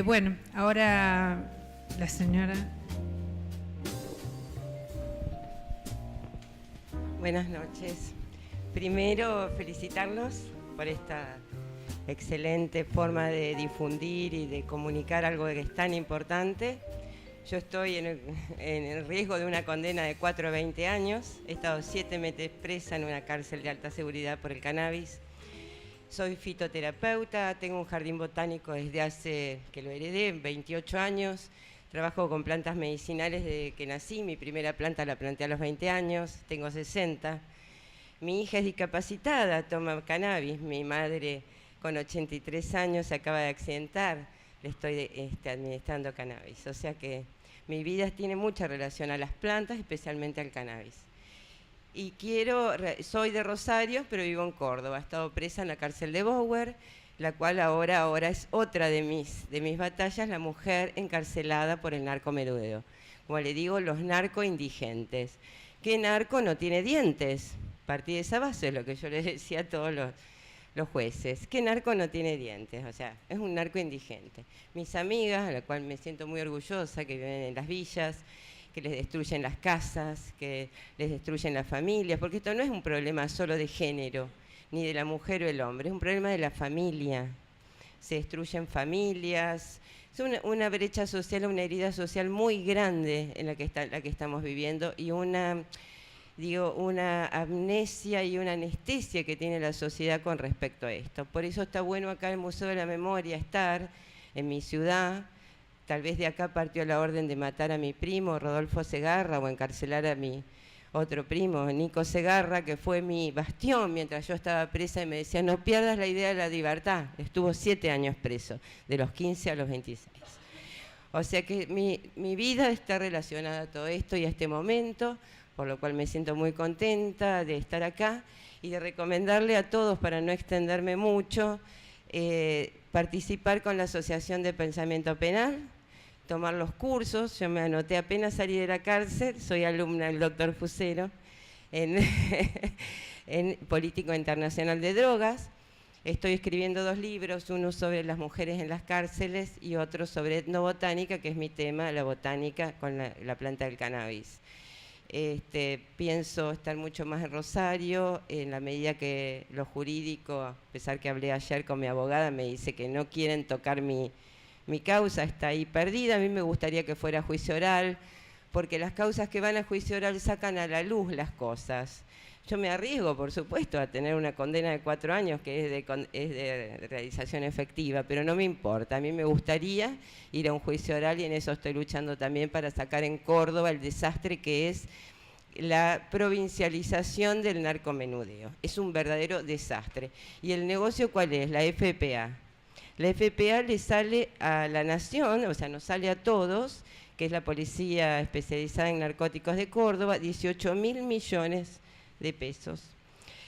Bueno, ahora la señora. Buenas noches. Primero, felicitarlos por esta excelente forma de difundir y de comunicar algo que es tan importante. Yo estoy en el riesgo de una condena de 4 a 20 años. He estado 7 meses presa en una cárcel de alta seguridad por el cannabis. Soy fitoterapeuta, tengo un jardín botánico desde hace, que lo heredé, 28 años. Trabajo con plantas medicinales desde que nací. Mi primera planta la planté a los 20 años, tengo 60. Mi hija es discapacitada, toma cannabis. Mi madre, con 83 años, se acaba de accidentar. Le estoy administrando cannabis. O sea que mi vida tiene mucha relación a las plantas, especialmente al cannabis. Y soy de Rosario, pero vivo en Córdoba. He estado presa en la cárcel de Bower, la cual ahora es otra de mis batallas, la mujer encarcelada por el narcomenudeo. Como le digo, los narcoindigentes. ¿Qué narco no tiene dientes? Partí de esa base, es lo que yo les decía a todos los jueces. ¿Qué narco no tiene dientes? O sea, es un narco indigente. Mis amigas, a la cual me siento muy orgullosa, que viven en las villas, que les destruyen las casas, que les destruyen las familias, porque esto no es un problema solo de género, ni de la mujer o el hombre, es un problema de la familia. Se destruyen familias, es una brecha social, una herida social muy grande en la que estamos viviendo, y una amnesia y una anestesia que tiene la sociedad con respecto a esto. Por eso está bueno acá en el Museo de la Memoria estar, en mi ciudad. Tal vez de acá partió la orden de matar a mi primo, Rodolfo Segarra, o encarcelar a mi otro primo, Nico Segarra, que fue mi bastión mientras yo estaba presa y me decía, no pierdas la idea de la libertad. Estuvo 7 años preso, de los 15 a los 26. O sea que mi vida está relacionada a todo esto y a este momento, por lo cual me siento muy contenta de estar acá y de recomendarle a todos, para no extenderme mucho, participar con la Asociación de Pensamiento Penal, tomar los cursos. Yo me anoté apenas salí de la cárcel, soy alumna del doctor Fusero en Político Internacional de Drogas. Estoy escribiendo 2 libros, uno sobre las mujeres en las cárceles y otro sobre etnobotánica, que es mi tema, la botánica con la planta del cannabis. Pienso estar mucho más en Rosario, en la medida que lo jurídico, a pesar que hablé ayer con mi abogada, me dice que no quieren tocar mi causa, está ahí perdida. A mí me gustaría que fuera juicio oral, porque las causas que van a juicio oral sacan a la luz las cosas. Yo me arriesgo, por supuesto, a tener una condena de 4 años que es de realización efectiva, pero no me importa. A mí me gustaría ir a un juicio oral y en eso estoy luchando también para sacar en Córdoba el desastre que es la provincialización del narcomenudeo. Es un verdadero desastre. ¿Y el negocio cuál es? La FPA. La FPA le sale a la nación, o sea, nos sale a todos, que es la Policía Especializada en Narcóticos de Córdoba, 18.000 millones de pesos.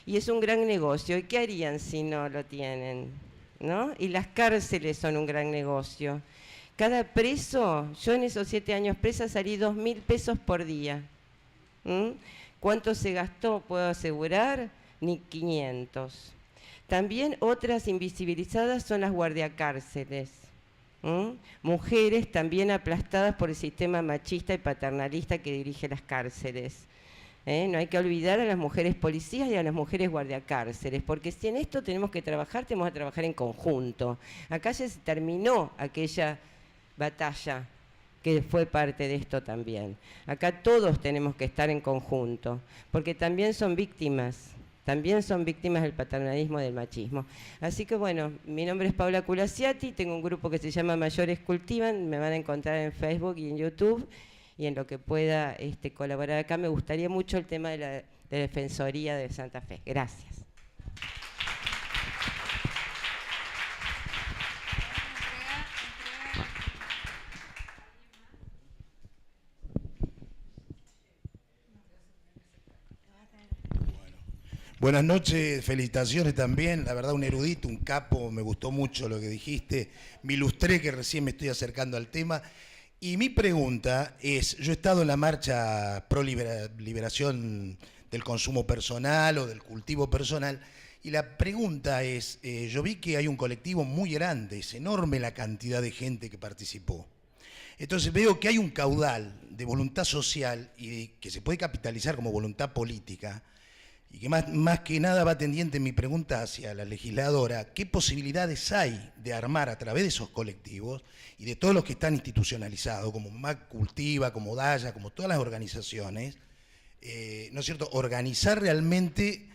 Y es un gran negocio. ¿Y qué harían si no lo tienen? ¿No? Y las cárceles son un gran negocio. Cada preso, yo en esos 7 años presa salí 2.000 pesos por día. ¿Cuánto se gastó? ¿Puedo asegurar? Ni 500. También otras invisibilizadas son las guardiacárceles. Mujeres también aplastadas por el sistema machista y paternalista que dirige las cárceles. No hay que olvidar a las mujeres policías y a las mujeres guardiacárceles, porque si en esto tenemos que trabajar en conjunto. Acá ya se terminó aquella batalla que fue parte de esto también. Acá todos tenemos que estar en conjunto, porque también son víctimas del paternalismo y del machismo. Así que bueno, mi nombre es Paula Culasiati, tengo un grupo que se llama Mayores Cultivan, me van a encontrar en Facebook y en YouTube, y en lo que pueda colaborar acá. Me gustaría mucho el tema de la Defensoría de Santa Fe. Gracias. Buenas noches, felicitaciones también, la verdad un erudito, un capo, me gustó mucho lo que dijiste, me ilustré que recién me estoy acercando al tema. Y mi pregunta es, yo he estado en la marcha pro liberación del consumo personal o del cultivo personal, Y la pregunta es, yo vi que hay un colectivo muy grande, es enorme la cantidad de gente que participó. Entonces veo que hay un caudal de voluntad social y que se puede capitalizar como voluntad política, y que más que nada va tendiente mi pregunta hacia la legisladora: ¿qué posibilidades hay de armar a través de esos colectivos y de todos los que están institucionalizados, como MAC Cultiva, como DAYA, como todas las organizaciones, ¿no es cierto?, organizar realmente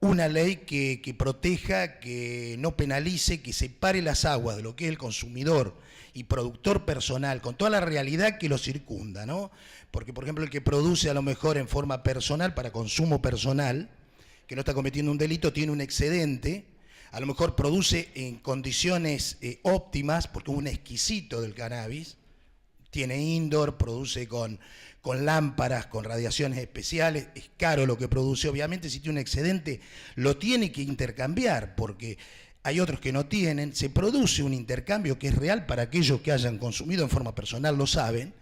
una ley que proteja, que no penalice, que separe las aguas de lo que es el consumidor y productor personal, con toda la realidad que lo circunda, ¿no? Porque, por ejemplo, el que produce a lo mejor en forma personal, para consumo personal, que no está cometiendo un delito, tiene un excedente, a lo mejor produce en condiciones óptimas, porque es un exquisito del cannabis, tiene indoor, produce con lámparas, con radiaciones especiales, es caro lo que produce. Obviamente, si tiene un excedente, lo tiene que intercambiar, porque hay otros que no tienen. Se produce un intercambio que es real para aquellos que hayan consumido en forma personal, lo saben,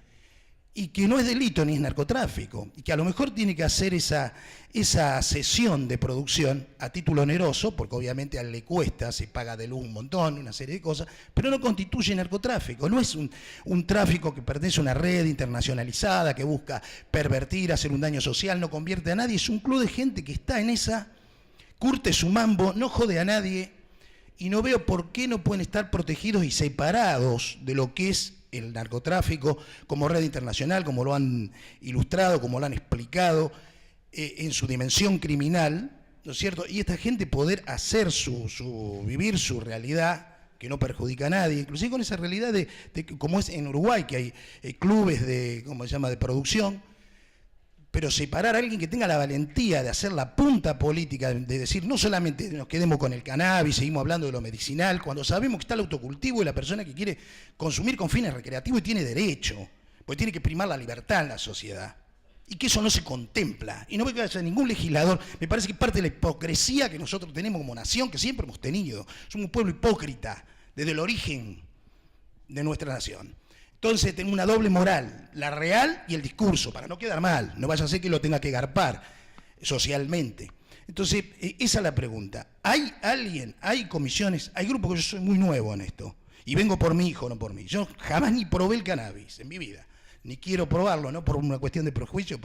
y que no es delito ni es narcotráfico, y que a lo mejor tiene que hacer esa cesión de producción a título oneroso, porque obviamente a él le cuesta, se paga de luz un montón, una serie de cosas, pero no constituye narcotráfico, no es un tráfico que pertenece a una red internacionalizada, que busca pervertir, hacer un daño social, no convierte a nadie, es un club de gente que está en esa, curte su mambo, no jode a nadie, y no veo por qué no pueden estar protegidos y separados de lo que es el narcotráfico como red internacional, como lo han ilustrado, como lo han explicado, en su dimensión criminal, ¿no es cierto? Y esta gente poder hacer vivir su realidad, que no perjudica a nadie, inclusive con esa realidad de como es en Uruguay, que hay clubes de, ¿cómo se llama?, de producción, pero separar a alguien que tenga la valentía de hacer la punta política, de decir, no solamente nos quedemos con el cannabis, seguimos hablando de lo medicinal, cuando sabemos que está el autocultivo y la persona que quiere consumir con fines recreativos y tiene derecho, porque tiene que primar la libertad en la sociedad. Y que eso no se contempla. Y no veo que haya ningún legislador. Me parece que parte de la hipocresía que nosotros tenemos como nación, que siempre hemos tenido. Somos un pueblo hipócrita desde el origen de nuestra nación. Entonces tengo una doble moral, la real y el discurso, para no quedar mal, no vaya a ser que lo tenga que garpar socialmente. Entonces, esa es la pregunta. ¿Hay alguien, hay comisiones, hay grupos? Que yo soy muy nuevo en esto, y vengo por mi hijo, no por mí. Yo jamás ni probé el cannabis en mi vida, ni quiero probarlo, no por una cuestión de prejuicio,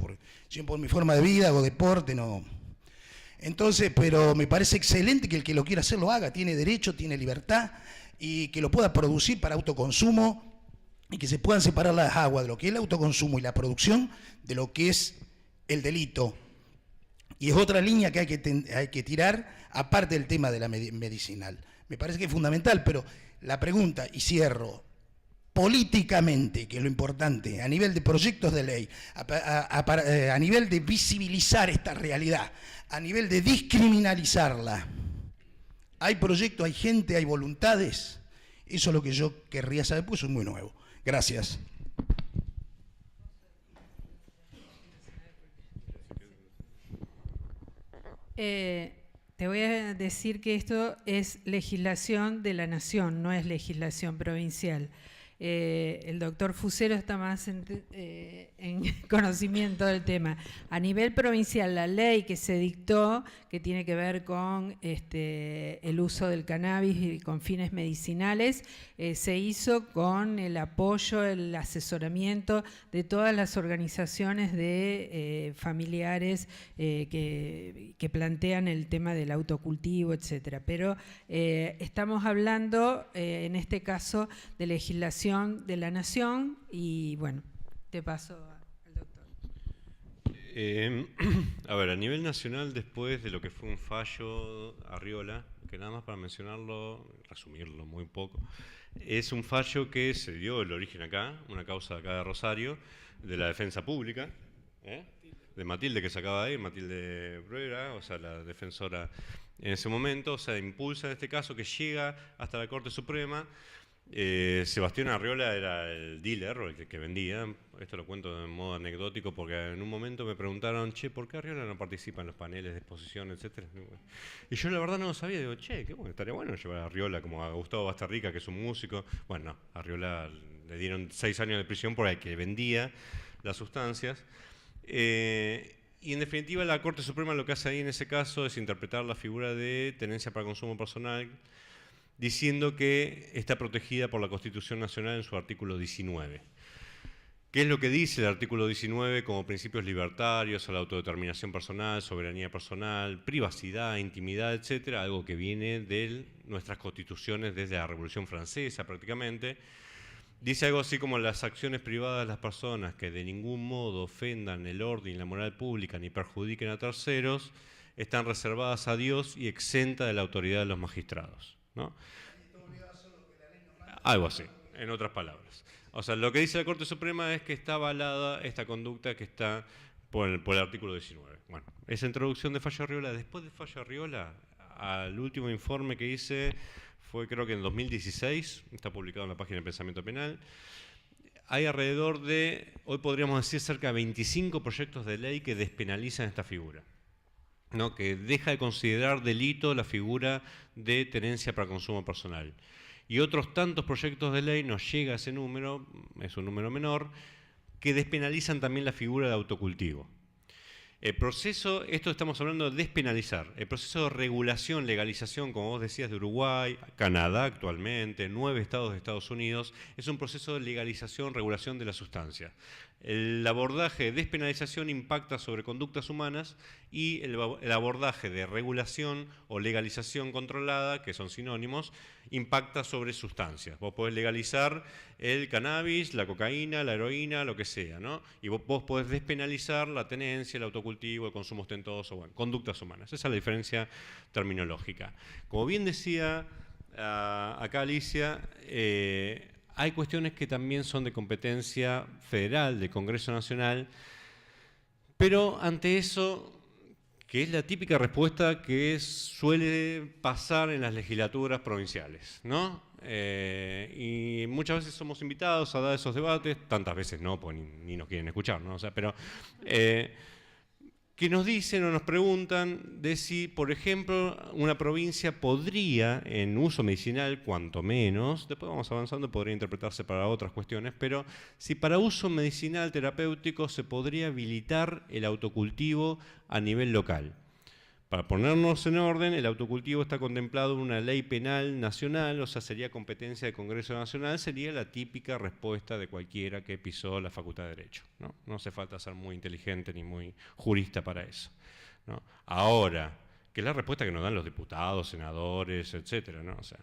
sino por mi forma de vida, hago deporte, no. Entonces, pero me parece excelente que el que lo quiera hacer lo haga, tiene derecho, tiene libertad, y que lo pueda producir para autoconsumo, y que se puedan separar las aguas de lo que es el autoconsumo y la producción de lo que es el delito. Y es otra línea que hay que tirar, aparte del tema de la medicinal. Me parece que es fundamental, pero la pregunta, y cierro, políticamente, que es lo importante, a nivel de proyectos de ley, a nivel de visibilizar esta realidad, a nivel de descriminalizarla, ¿hay proyectos, hay gente, hay voluntades? Eso es lo que yo querría saber, pues soy muy nuevo. Gracias. Te voy a decir que esto es legislación de la nación, no es legislación provincial. El doctor Fusero está más en conocimiento del tema. A nivel provincial, la ley que se dictó, que tiene que ver con el uso del cannabis y con fines medicinales, se hizo con el apoyo, el asesoramiento de todas las organizaciones de familiares que plantean el tema del autocultivo, etcétera. Pero estamos hablando, en este caso, de legislación de la nación y, bueno, te paso al doctor. A ver, a nivel nacional, después de lo que fue un fallo Arriola, que nada más para mencionarlo, resumirlo muy poco, es un fallo que se dio el origen acá, una causa acá de Rosario, de la defensa pública, de Matilde, que se acaba de ir, Matilde Bruera, o sea, la defensora en ese momento, o sea, impulsa en este caso que llega hasta la Corte Suprema. Sebastián Arriola era el dealer, el que vendía. Esto lo cuento de modo anecdótico porque en un momento me preguntaron, che, ¿por qué Arriola no participa en los paneles de exposición, etcétera? Y yo la verdad no lo sabía. Digo, che, qué bueno, estaría bueno llevar a Arriola, como a Gustavo Bastarrica, que es un músico. Bueno, no, a Arriola le dieron 6 años de prisión por el que vendía las sustancias. Y en definitiva la Corte Suprema lo que hace ahí en ese caso es interpretar la figura de tenencia para consumo personal diciendo que está protegida por la Constitución Nacional en su artículo 19. ¿Qué es lo que dice el artículo 19 como principios libertarios a la autodeterminación personal, soberanía personal, privacidad, intimidad, etcétera? Algo que viene de nuestras constituciones desde la Revolución Francesa prácticamente. Dice algo así como las acciones privadas de las personas que de ningún modo ofendan el orden y la moral pública ni perjudiquen a terceros están reservadas a Dios y exentas de la autoridad de los magistrados, ¿no? Algo así, en otras palabras. O sea, lo que dice la Corte Suprema es que está avalada esta conducta que está por el artículo 19. Bueno, esa introducción de fallo Arriola. Después del fallo Arriola, al último informe que hice fue creo que en 2016, está publicado en la página de Pensamiento Penal, hay alrededor de, hoy podríamos decir, cerca de 25 proyectos de ley que despenalizan esta figura, ¿no? Que deja de considerar delito la figura de tenencia para consumo personal. Y otros tantos proyectos de ley, nos llega a ese número, es un número menor, que despenalizan también la figura de autocultivo. El proceso, esto estamos hablando de despenalizar, el proceso de regulación, legalización, como vos decías, de Uruguay, Canadá actualmente, 9 estados de Estados Unidos, es un proceso de legalización, regulación de la sustancia. El abordaje de despenalización impacta sobre conductas humanas y el abordaje de regulación o legalización controlada, que son sinónimos, impacta sobre sustancias. Vos podés legalizar el cannabis, la cocaína, la heroína, lo que sea, ¿no? Y vos podés despenalizar la tenencia, el autocultivo, el consumo ostentoso, bueno, conductas humanas. Esa es la diferencia terminológica. Como bien decía acá Alicia, hay cuestiones que también son de competencia federal, del Congreso Nacional, pero ante eso, que es la típica respuesta que suele pasar en las legislaturas provinciales, ¿no? Y muchas veces somos invitados a dar esos debates, tantas veces no, pues ni nos quieren escuchar, ¿no? O sea, pero que nos dicen o nos preguntan de si, por ejemplo, una provincia podría, en uso medicinal, cuanto menos, después vamos avanzando, podría interpretarse para otras cuestiones, pero si para uso medicinal terapéutico se podría habilitar el autocultivo a nivel local. Para ponernos en orden, el autocultivo está contemplado en una ley penal nacional, o sea, sería competencia del Congreso Nacional, sería la típica respuesta de cualquiera que pisó la Facultad de Derecho, ¿no? No hace falta ser muy inteligente ni muy jurista para eso, ¿no? Ahora, que es la respuesta que nos dan los diputados, senadores, etcétera, ¿no? O sea,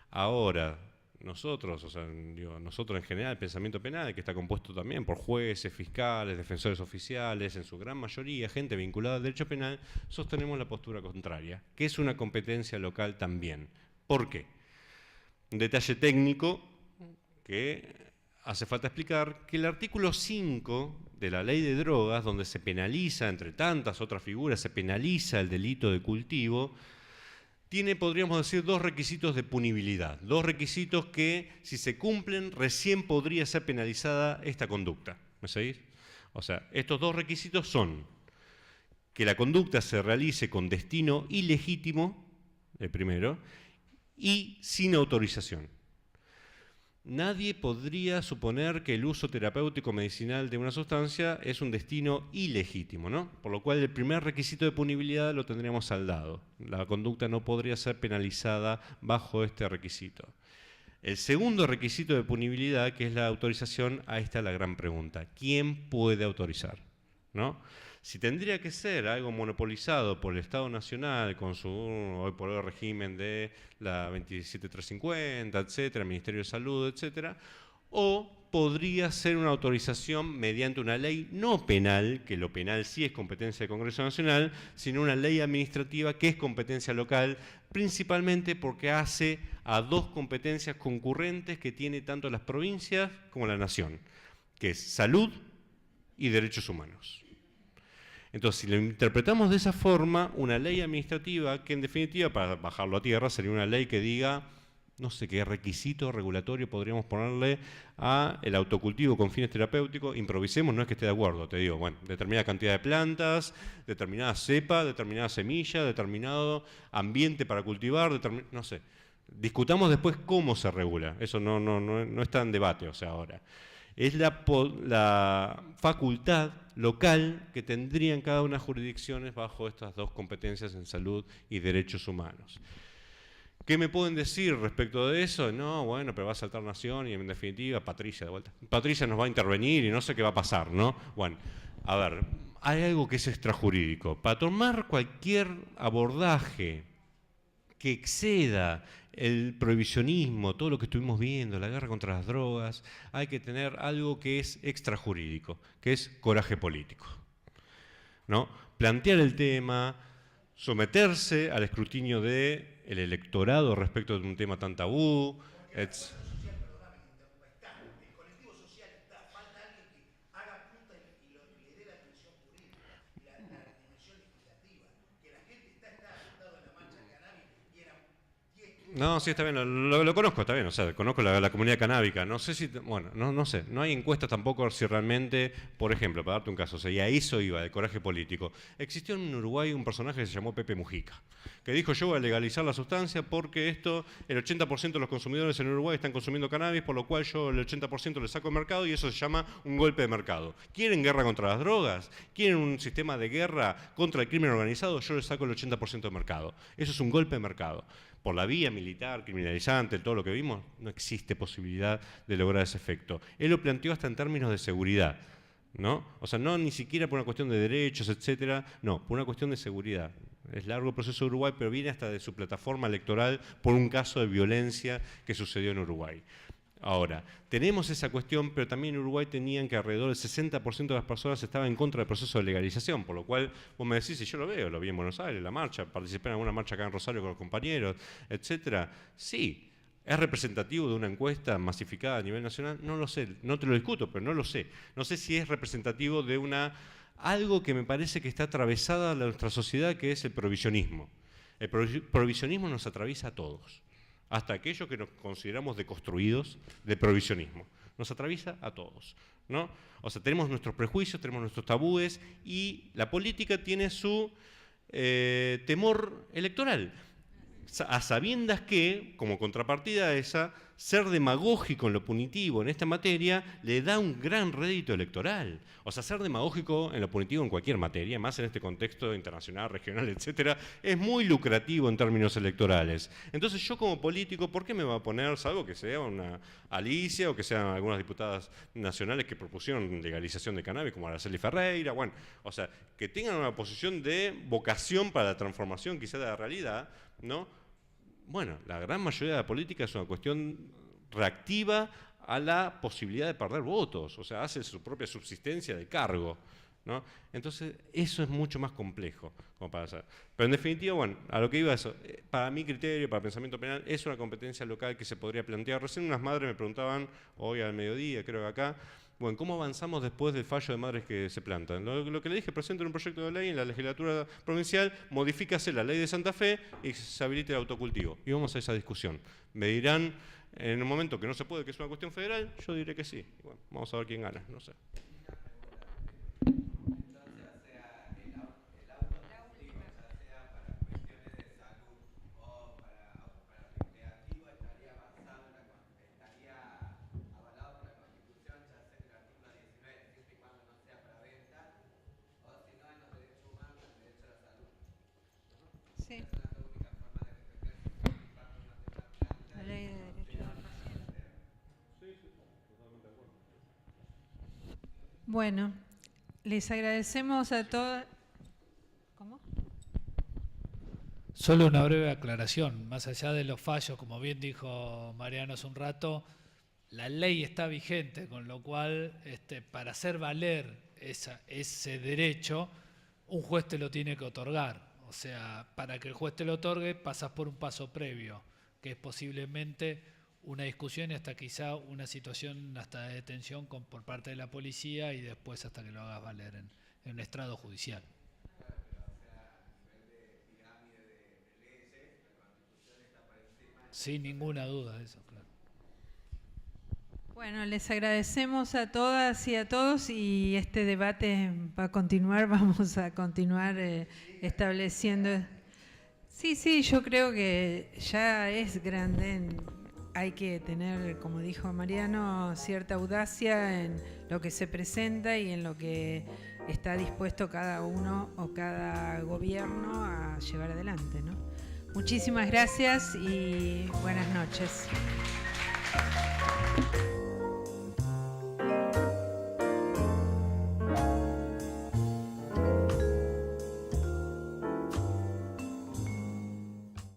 ahora, nosotros, o sea, digo, nosotros en general, el pensamiento penal, que está compuesto también por jueces, fiscales, defensores oficiales, en su gran mayoría, gente vinculada al derecho penal, sostenemos la postura contraria, que es una competencia local también. ¿Por qué? Un detalle técnico que hace falta explicar, que el artículo 5 de la Ley de Drogas, donde se penaliza, entre tantas otras figuras, se penaliza el delito de cultivo, tiene, podríamos decir, dos requisitos de punibilidad, dos requisitos que, si se cumplen, recién podría ser penalizada esta conducta. ¿Me seguís? O sea, estos dos requisitos son que la conducta se realice con destino ilegítimo, el primero, y sin autorización. Nadie podría suponer que el uso terapéutico medicinal de una sustancia es un destino ilegítimo, ¿no? Por lo cual el primer requisito de punibilidad lo tendríamos saldado. La conducta no podría ser penalizada bajo este requisito. El segundo requisito de punibilidad, que es la autorización, ahí está la gran pregunta. ¿Quién puede autorizar? ¿No? Si tendría que ser algo monopolizado por el Estado Nacional con su hoy por hoy régimen de la 27350, etcétera, el Ministerio de Salud, etcétera, o podría ser una autorización mediante una ley no penal, que lo penal sí es competencia del Congreso Nacional, sino una ley administrativa que es competencia local, principalmente porque hace a dos competencias concurrentes que tiene tanto las provincias como la nación, que es salud y derechos humanos. Entonces, si lo interpretamos de esa forma, una ley administrativa que en definitiva, para bajarlo a tierra, sería una ley que diga, no sé qué requisito regulatorio podríamos ponerle a el autocultivo con fines terapéuticos, improvisemos, no es que esté de acuerdo, te digo, bueno, determinada cantidad de plantas, determinada cepa, determinada semilla, determinado ambiente para cultivar, no sé. Discutamos después cómo se regula, eso no está en debate, o sea, ahora. Es la facultad local que tendrían cada una de las jurisdicciones bajo estas dos competencias en salud y derechos humanos. ¿Qué me pueden decir respecto de eso? No, bueno, pero va a saltar Nación y en definitiva Patricia de vuelta. Patricia nos va a intervenir y no sé qué va a pasar, ¿no? Bueno, a ver, hay algo que es extrajurídico. Para tomar cualquier abordaje que exceda el prohibicionismo, todo lo que estuvimos viendo, la guerra contra las drogas, hay que tener algo que es extrajurídico, que es coraje político, ¿no? Plantear el tema, someterse al escrutinio del electorado respecto de un tema tan tabú, etc. No, sí, está bien, lo conozco, está bien, o sea, conozco la comunidad canábica, no sé si, bueno, no sé, no hay encuestas tampoco si realmente, por ejemplo, para darte un caso, o sea, y a eso iba, de coraje político. Existió en Uruguay un personaje que se llamó Pepe Mujica, que dijo: yo voy a legalizar la sustancia porque esto, el 80% de los consumidores en Uruguay están consumiendo cannabis, por lo cual yo el 80% le saco el mercado y eso se llama un golpe de mercado. ¿Quieren guerra contra las drogas? ¿Quieren un sistema de guerra contra el crimen organizado? Yo les saco el 80% de mercado. Eso es un golpe de mercado. Por la vía militar, criminalizante, todo lo que vimos, no existe posibilidad de lograr ese efecto. Él lo planteó hasta en términos de seguridad, ¿no? O sea, no ni siquiera por una cuestión de derechos, etcétera, no, por una cuestión de seguridad. Es largo el proceso de Uruguay, pero viene hasta de su plataforma electoral por un caso de violencia que sucedió en Uruguay. Ahora, tenemos esa cuestión, pero también en Uruguay tenían que alrededor del 60% de las personas estaban en contra del proceso de legalización, por lo cual vos me decís, y yo lo veo, lo vi en Buenos Aires, la marcha, participé en alguna marcha acá en Rosario con los compañeros, etcétera. Sí, ¿es representativo de una encuesta masificada a nivel nacional? No lo sé, no te lo discuto, pero no lo sé. No sé si es representativo de algo que me parece que está atravesada en nuestra sociedad, que es el prohibicionismo. El prohibicionismo nos atraviesa a todos, hasta aquellos que nos consideramos deconstruidos de prohibicionismo. Nos atraviesa a todos, ¿no? O sea, tenemos nuestros prejuicios, tenemos nuestros tabúes y la política tiene su temor electoral, a sabiendas que, como contrapartida a esa, ser demagógico en lo punitivo en esta materia le da un gran rédito electoral. O sea, ser demagógico en lo punitivo en cualquier materia, más en este contexto internacional, regional, etcétera, es muy lucrativo en términos electorales. Entonces yo como político, ¿por qué me va a poner, salvo que sea una Alicia o que sean algunas diputadas nacionales que propusieron legalización de cannabis, como Araceli Ferreira, bueno, o sea, que tengan una posición de vocación para la transformación quizá de la realidad, ¿no? Bueno, la gran mayoría de la política es una cuestión reactiva a la posibilidad de perder votos, o sea, hace su propia subsistencia de cargo, ¿no? Entonces, eso es mucho más complejo como para hacer. Pero en definitiva, bueno, a lo que iba eso, para mi criterio, para el pensamiento penal, es una competencia local que se podría plantear. Recién unas madres me preguntaban, hoy al mediodía, creo que acá, bueno, ¿cómo avanzamos después del fallo de madres que se plantan? Lo que le dije, presenten un proyecto de ley en la legislatura provincial, modifícase la ley de Santa Fe y se habilite el autocultivo. Y vamos a esa discusión. Me dirán, en un momento que no se puede, que es una cuestión federal, yo diré que sí. Bueno, vamos a ver quién gana, no sé. Sí. La ley de derecho del paciente. Bueno, les agradecemos a todos. ¿Cómo? Solo una breve aclaración, más allá de los fallos, como bien dijo Mariano hace un rato, la ley está vigente, con lo cual para hacer valer ese derecho, un juez te lo tiene que otorgar. O sea, para que el juez te lo otorgue, pasas por un paso previo, que es posiblemente una discusión y hasta quizá una situación hasta de detención por parte de la policía y después hasta que lo hagas valer en un estrado judicial. Sin ninguna duda de eso, claro. Bueno, les agradecemos a todas y a todos y este debate va a continuar, vamos a continuar estableciendo. Sí, yo creo que ya es grande. hay que tener, como dijo Mariano, cierta audacia en lo que se presenta y en lo que está dispuesto cada uno o cada gobierno a llevar adelante, ¿no? Muchísimas gracias y buenas noches.